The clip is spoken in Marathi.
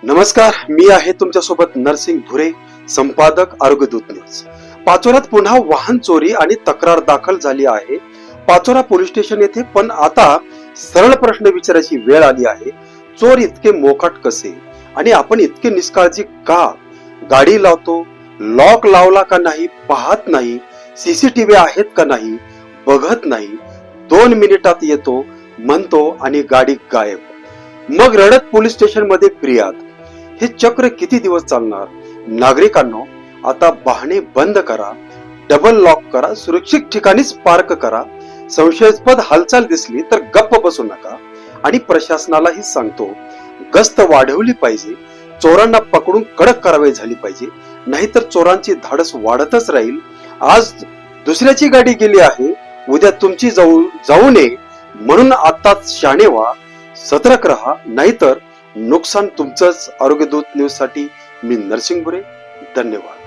नमस्कार, मी आहे तुमच्यासोबत नरसिंग भुरे, संपादक आरोग्यदूत न्यूज. पाचोऱ्यात पुन्हा वाहन चोरी आणि तक्रार दाखल झाली आहे. पाचोरा पोलीस स्टेशन येथे. पण आता सरळ प्रश्न विचारायची वेळ आली आहे. चोर इतके मोकाट कसे आणि आपण इतके निष्काळजी का? गाडी लावतो, लॉक लावला का नाही पाहत नाही, सीसीटीव्ही आहेत का नाही बघत नाही, 2 मिनिटात येतो म्हणतो आणि गाडी गायब. मग रडत पोलीस स्टेशन मध्ये फिर्याद. हे चक्र किती दिवस चालणार? नागरिकांनो, आता बहाणे बंद करा, डबल लॉक करा, सुरक्षित ठिकाणीच पार्क करा. संशयास्पद हालचाल दिसली तर गप्प बसू नका. आणि प्रशासनालाही सांगतो, गस्त वाढवली पाहिजे, चोरांना पकडून कडक कारवाई झाली पाहिजे, नाहीतर चोरांची धाडस वाढतच राहील. आज दुसऱ्याची गाडी गेली आहे, उद्या तुमची जाऊ नये म्हणून आताच शहाणे व्हा, सतर्क रहा, नाहीतर नुकसान तुमचंच. आरोग्यदूत न्यूज साठी मी नरसिंग भुरे. धन्यवाद.